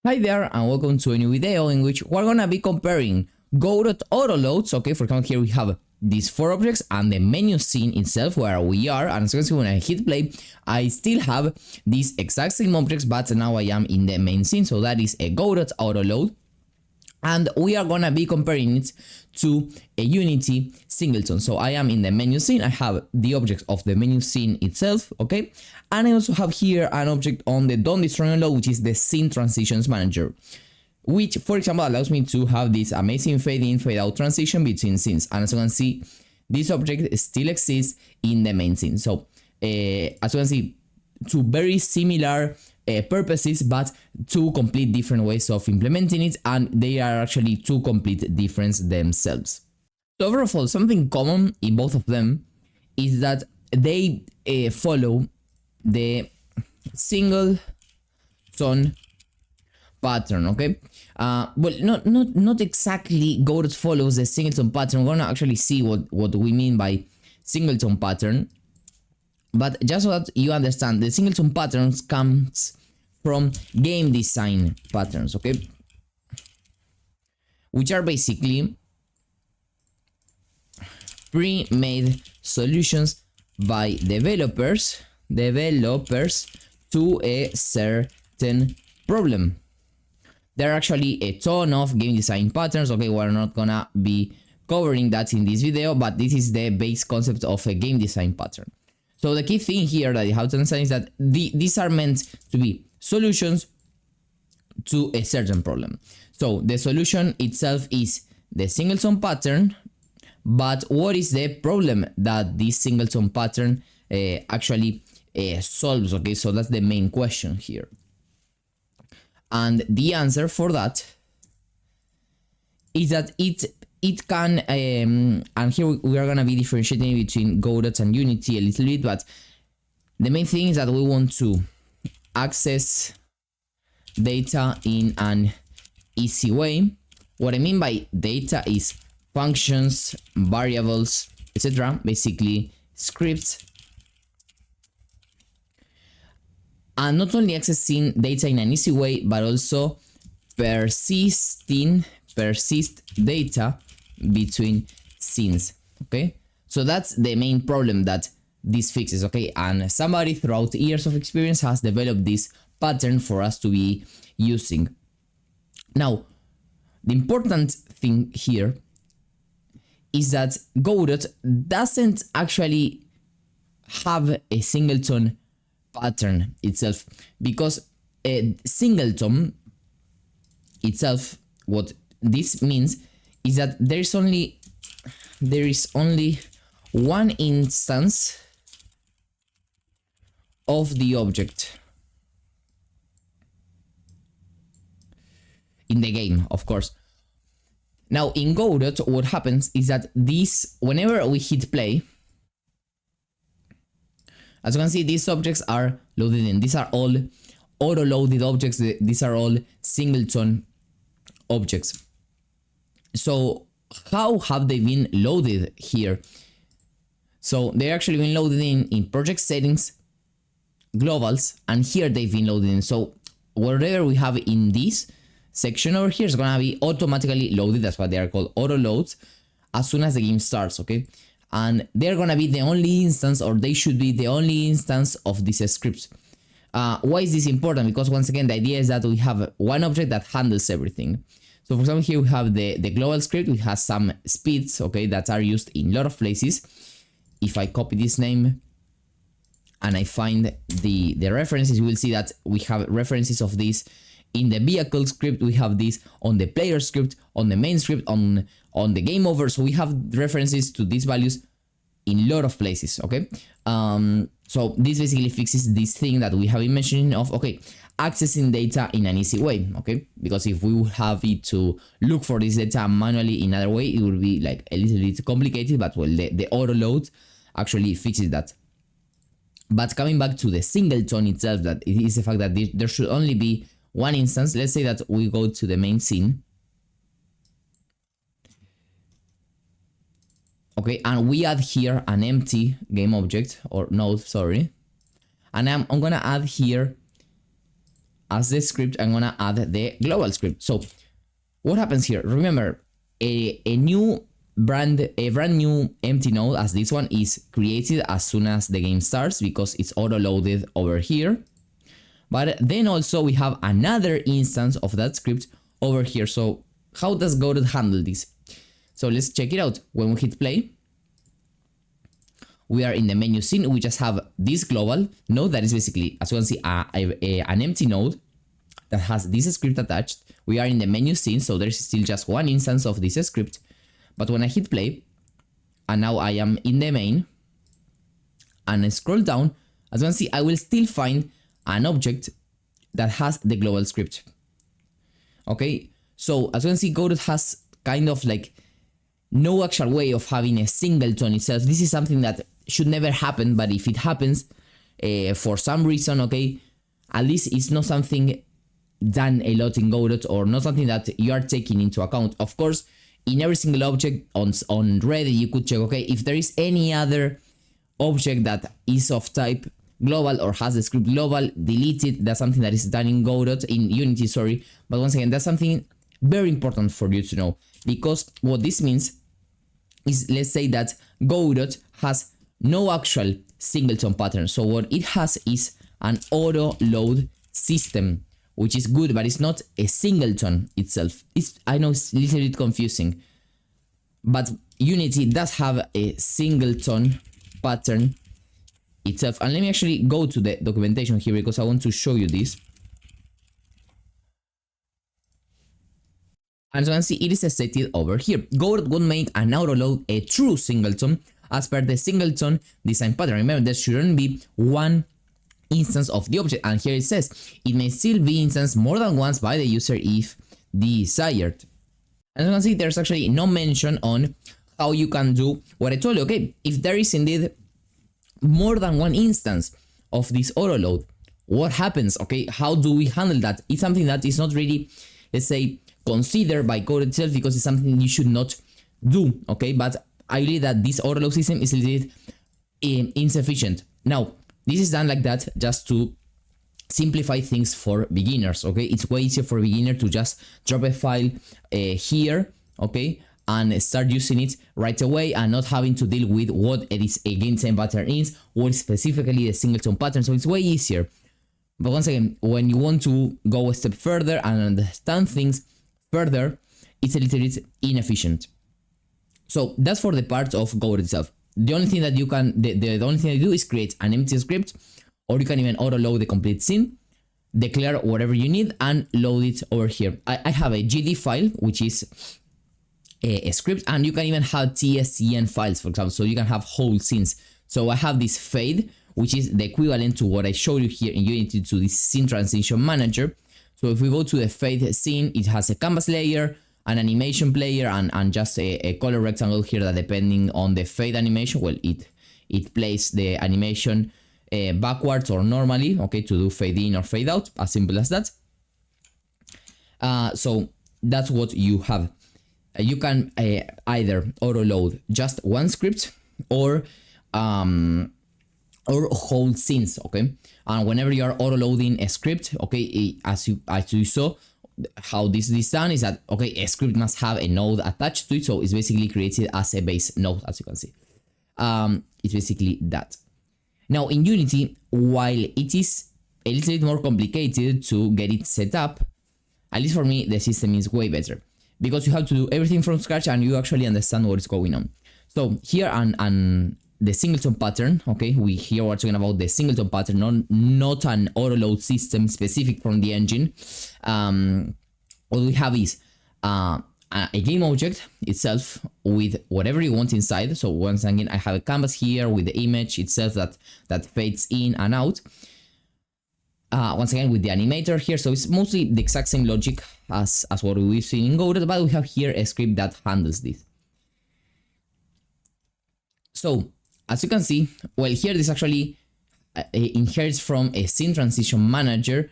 Hi there and welcome to a new video in which we're gonna be comparing Godot Autoloads. Okay, for example, here we have these four objects and the menu scene itself where we are, and as you can see when I hit play, I still have these exact same objects, but now I am in the main scene. So that is a Godot Autoload, and we are gonna be comparing it to a Unity Singleton. So I am in the menu scene, I have the object of the menu scene itself, okay? And I also have here an object on the Don't Destroy Unload, which is the Scene Transitions Manager, which, for example, allows me to have this amazing fade in, fade out transition between scenes. And as you can see, this object still exists in the main scene. So as you can see, two very similar purposes, but two complete different ways of implementing it, and they are actually two complete difference themselves. So overall, something common in both of them is that they follow the singleton pattern. Okay, well, not exactly Godot follows the singleton pattern. We're gonna actually see what we mean by singleton pattern. But just so that you understand, the singleton patterns comes from game design patterns, okay? Which are basically pre-made solutions by developers to a certain problem. There are actually a ton of game design patterns, okay? We're not gonna be covering that in this video, but this is the base concept of a game design pattern. So the key thing here that you have to understand is that these are meant to be solutions to a certain problem. So the solution itself is the singleton pattern, but what is the problem that this singleton pattern actually solves? Okay, so that's the main question here. And the answer for that is that it can, and here we are gonna be differentiating between Godot and Unity a little bit, but the main thing is that we want to access data in an easy way. What I mean by data is functions, variables, etc. Basically scripts. And not only accessing data in an easy way, but also persist data between scenes. Okay, so that's the main problem that this fixes. Okay, and somebody throughout years of experience has developed this pattern for us to be using. Now, the important thing here is that Godot doesn't actually have a singleton pattern itself, because a singleton itself, what this means is that there is only one instance of the object in the game, of course. Now in Godot, what happens is that this, whenever we hit play, as you can see, these objects are loaded in. These are all auto-loaded objects. These are all singleton objects. So how have they been loaded here? So they're actually been loaded in project settings, globals, and here they've been loaded in. So whatever we have in this section over here is gonna be automatically loaded. That's why they are called auto loads as soon as the game starts, okay? And they're gonna be the only instance, or they should be the only instance of this script. Why is this important? Because once again, the idea is that we have one object that handles everything. So for example, here we have the global script, which has some speeds, okay, that are used in a lot of places. If I copy this name and I find the references, you will see that we have references of this in the vehicle script, we have this on the player script, on the main script, on the game over. So we have references to these values in a lot of places, okay? So this basically fixes this thing that we have been mentioning of, okay, accessing data in an easy way, okay? Because if we would have it to look for this data manually in another way, it would be like a little bit complicated, but well, the auto load actually fixes that. But coming back to the singleton itself, that it is the fact that there should only be one instance. Let's say that we go to the main scene. Okay, and we add here an empty game object or node, sorry. And I'm gonna add here as the script, I'm gonna add the global script. So what happens here? Remember, a brand new empty node as this one is created as soon as the game starts because it's auto-loaded over here. But then also we have another instance of that script over here. So how does Godot handle this? So let's check it out. When we hit play, we are in the menu scene. We just have this global node that is basically, as you can see, an empty node that has this script attached. We are in the menu scene, so there's still just one instance of this script. But when I hit play, and now I am in the main, and I scroll down, as you can see, I will still find an object that has the global script. Okay, so as you can see, Godot has kind of like no actual way of having a singleton itself. This is something that should never happen, but if it happens for some reason, okay, at least it's not something done a lot in Godot or not something that you are taking into account. Of course, in every single object on Reddit, you could check, okay, if there is any other object that is of type global or has the script global, delete it. That's something that is done in Godot, in Unity, sorry. But once again, that's something very important for you to know, because what this means is, let's say that Godot has no actual singleton pattern. So what it has is an auto load system, which is good, but it's not a singleton itself. I know it's a little bit confusing, but Unity does have a singleton pattern itself. And let me actually go to the documentation here because I want to show you this. And so you can see it is stated over here. Godot would make an autoload a true singleton as per the singleton design pattern. Remember, there shouldn't be one instance of the object, and here it says it may still be instanced more than once by the user if desired. And you can see there's actually no mention on how you can do what I told you. Okay, if there is indeed more than one instance of this autoload, what happens? Okay, how do we handle that? It's something that is not really, let's say, considered by Godot itself because it's something you should not do. Okay, but I believe that this autoload system is a little bit insufficient. Now, this is done like that just to simplify things for beginners. Okay, it's way easier for a beginner to just drop a file here, okay, and start using it right away and not having to deal with what it is a game time pattern is, what is specifically the singleton pattern. So it's way easier. But once again, when you want to go a step further and understand things further, it's a little bit inefficient. So that's for the part of Godot itself. The only thing that you can, the only thing you do is create an empty script, or you can even auto load the complete scene, declare whatever you need, and load it over here. I have a GD file, which is a script, and you can even have TSCN files, for example, so you can have whole scenes. So I have this fade, which is the equivalent to what I showed you here in Unity to this scene transition manager. So if we go to the fade scene, it has a canvas layer, an animation player, and just a color rectangle here that, depending on the fade animation, well, it plays the animation backwards or normally, okay, to do fade in or fade out, as simple as that. So that's what you have. You can either auto load just one script or whole scenes, okay. And whenever you are auto loading a script, okay, as you saw, how this is done is that, okay, a script must have a node attached to it, so it's basically created as a base node, as you can see. It's basically that. Now in Unity, while it is a little bit more complicated to get it set up, at least for me, the system is way better because you have to do everything from scratch and you actually understand what is going on. So here on the singleton pattern, okay, we're talking about the singleton pattern, not an autoload system specific from the engine. What we have is a game object itself with whatever you want inside. So once again, I have a canvas here with the image itself that fades in and out. Once again, with the animator here, so it's mostly the exact same logic as what we've seen in Godot, but we have here a script that handles this. So as you can see, well, here this actually inherits from a scene transition manager,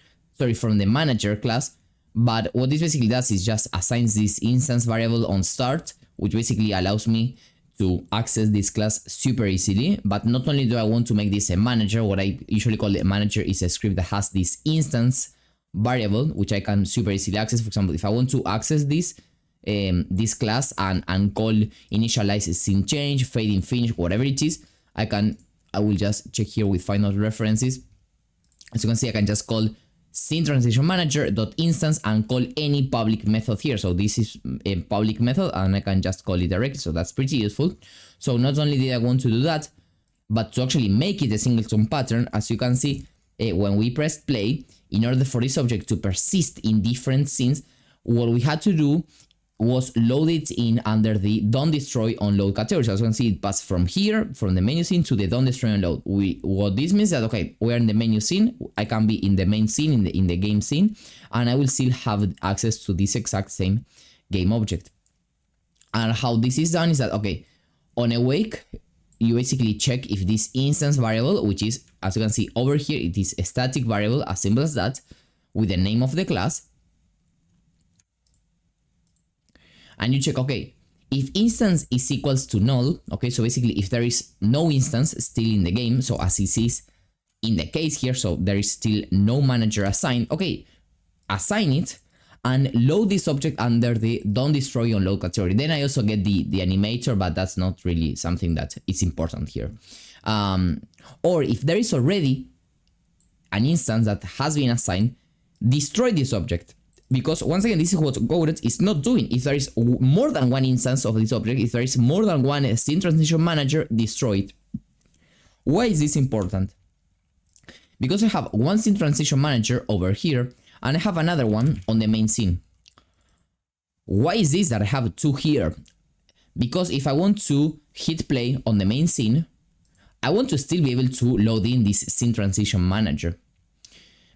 from the manager class. But what this basically does is just assigns this instance variable on start, which basically allows me to access this class super easily. But not only do I want to make this a manager, what I usually call a manager is a script that has this instance variable, which I can super easily access. For example, if I want to access this class and call initialize scene change, fade in finish, whatever it is, I will just check here with final references. As you can see, I can just call scene transition manager dot instance and call any public method here. So this is a public method and I can just call it directly. So that's pretty useful. So not only did I want to do that, but to actually make it a singleton pattern, as you can see, when we pressed play, in order for this object to persist in different scenes, what we had to do was load it in under the don't destroy unload category. So as you can see, it passed from here, from the menu scene to the don't destroy unload. What this means is that, okay, we're in the menu scene, I can be in the main scene, in the game scene, and I will still have access to this exact same game object. And how this is done is that, okay, on a wake, you basically check if this instance variable, which is, as you can see over here, it is a static variable, as simple as that, with the name of the class. And you check, okay, if instance is equals to null, okay, so basically if there is no instance still in the game, so as it is in the case here, so there is still no manager assigned, okay, assign it and load this object under the don't destroy unload category. Then I also get the animator, but that's not really something that is important here. Or if there is already an instance that has been assigned, destroy this object. Because once again, this is what Godot is not doing. If there is more than one instance of this object, if there is more than one scene transition manager, destroy it. Why is this important? Because I have one scene transition manager over here, and I have another one on the main scene. Why is this that I have two here? Because if I want to hit play on the main scene, I want to still be able to load in this scene transition manager.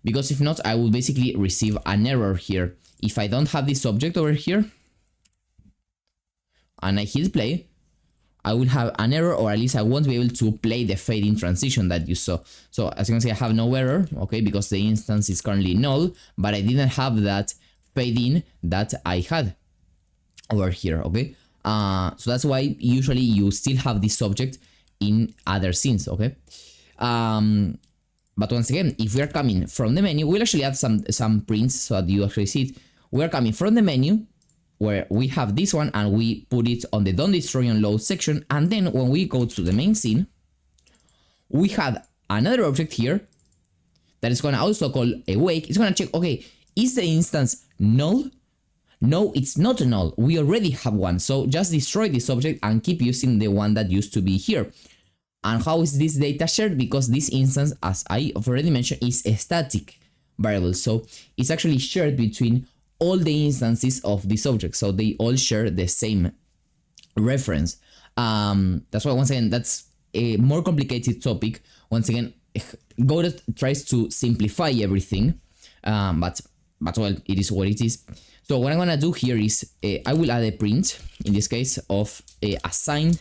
Because if not, I will basically receive an error here. If I don't have this object over here, and I hit play, I will have an error, or at least I won't be able to play the fade in transition that you saw. So as you can see, I have no error, okay, because the instance is currently null, but I didn't have that fade in that I had over here, okay? So that's why usually you still have this object in other scenes, okay? But once again, if we are coming from the menu, we'll actually add some prints so that you actually see it. We are coming from the menu, where we have this one, and we put it on the don't destroy unload section, and then when we go to the main scene, we have another object here that is going to also call a wake. It's going to check, okay, is the instance null? No, it's not null. We already have one, so just destroy this object and keep using the one that used to be here. And how is this data shared? Because this instance, as I already mentioned, is a static variable. So it's actually shared between all the instances of this object. So they all share the same reference. That's why, once again, that's a more complicated topic. Once again, Godot tries to simplify everything. But well, it is what it is. So what I'm going to do here is I will add a print, in this case, of assigned,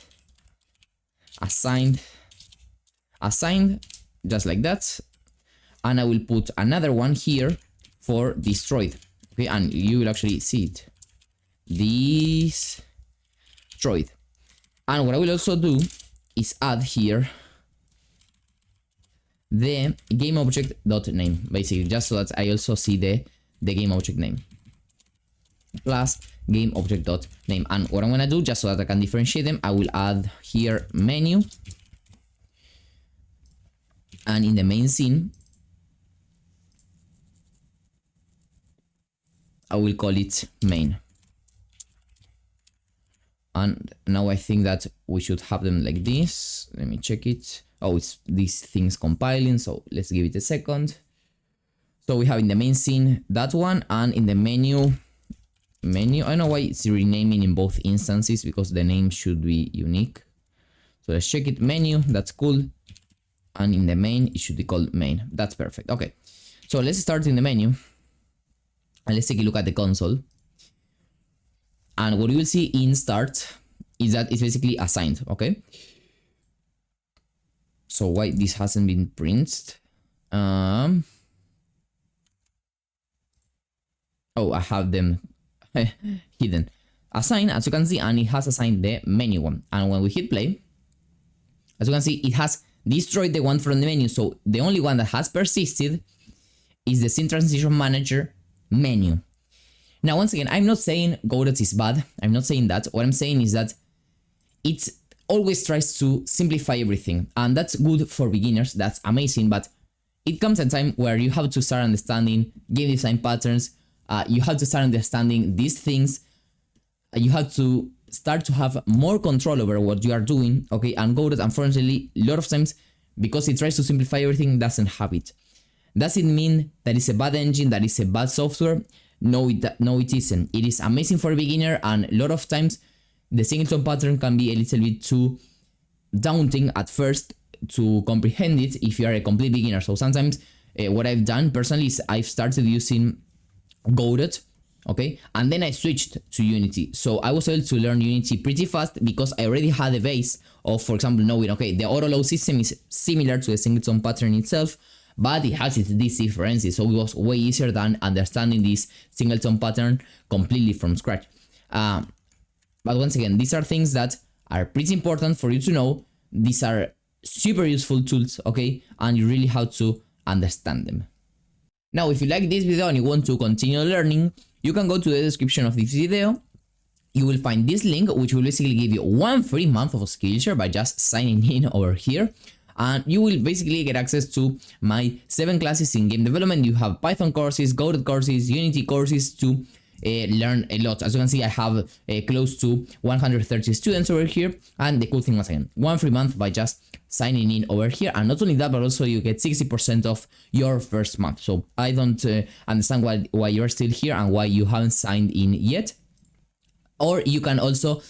just like that, and I will put another one here for destroyed, okay, and you will actually see it, destroyed. And what I will also do is add here the game object dot name, basically, just so that I also see the game object name plus game object dot name. And what I'm gonna do, just so that I can differentiate them, I will add here menu, and in the main scene I will call it main. And now I think that we should have them like this. Let me check it. Oh, it's these things compiling, so let's give it a second. So we have in the main scene that one, and in the menu, I don't know why it's renaming in both instances, because the name should be unique. So let's check it. Menu, that's cool. And in the main, it should be called main. That's perfect. Okay, so let's start in the menu, and let's take a look at the console. And what you will see in start is that it's basically assigned, okay? So why this hasn't been printed? Oh, I have them hidden. Assign, as you can see, and it has assigned the menu one. And when we hit play, as you can see, it has destroyed the one from the menu. So the only one that has persisted is the Scene Transition Manager menu. Now, once again, I'm not saying Godot is bad. I'm not saying that. What I'm saying is that it always tries to simplify everything, and that's good for beginners. That's amazing, but it comes a time where you have to start understanding game design patterns. You have to start understanding these things. You have to start to have more control over what you are doing, okay? And Godot, unfortunately, a lot of times, because it tries to simplify everything, doesn't have it. Does it mean that it's a bad engine, that it's a bad software? No, it isn't. It is amazing for a beginner, and a lot of times the singleton pattern can be a little bit too daunting at first to comprehend it if you are a complete beginner. So sometimes what I've done personally is I've started using Godot, okay, and then I switched to Unity. So I was able to learn Unity pretty fast because I already had a base of, for example, knowing, okay, the Autoload system is similar to the singleton pattern itself, but it has these differences. So it was way easier than understanding this singleton pattern completely from scratch. But once again, these are things that are pretty important for you to know. These are super useful tools, okay, and you really have to understand them. Now, if you like this video and you want to continue learning, you can go to the description of this video. You will find this link, which will basically give you 1 free month of Skillshare by just signing in over here. And you will basically get access to my 7 classes in game development. You have Python courses, Godot courses, Unity courses to learn a lot. As you can see, I have close to 130 students over here. And the cool thing, once again, 1 free month by just signing in over here. And not only that, but also you get 60% off your first month. So I don't understand why you're still here and why you haven't signed in yet. Or you can also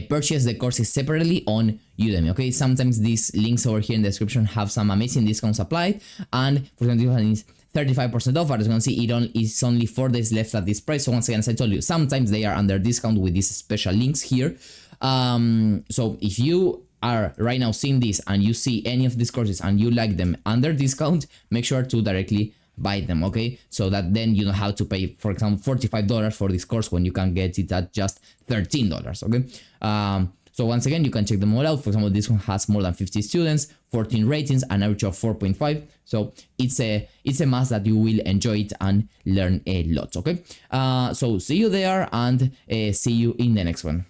purchase the courses separately on Udemy, okay? Sometimes these links over here in the description have some amazing discounts applied. And for example, it's 35% off. As you can see, it's only 4 days left at this price. So once again, as I told you, sometimes they are under discount with these special links here. So if you are right now seeing this and you see any of these courses and you like them under discount, make sure to directly buy them, okay? So that then you don't have to pay, for example, $45 for this course when you can get it at just $13, okay? So once again, you can check them all out. For example, this one has more than 50 students, 14 ratings, an average of 4.5. So it's a must that you will enjoy it and learn a lot, okay? So see you there and see you in the next one.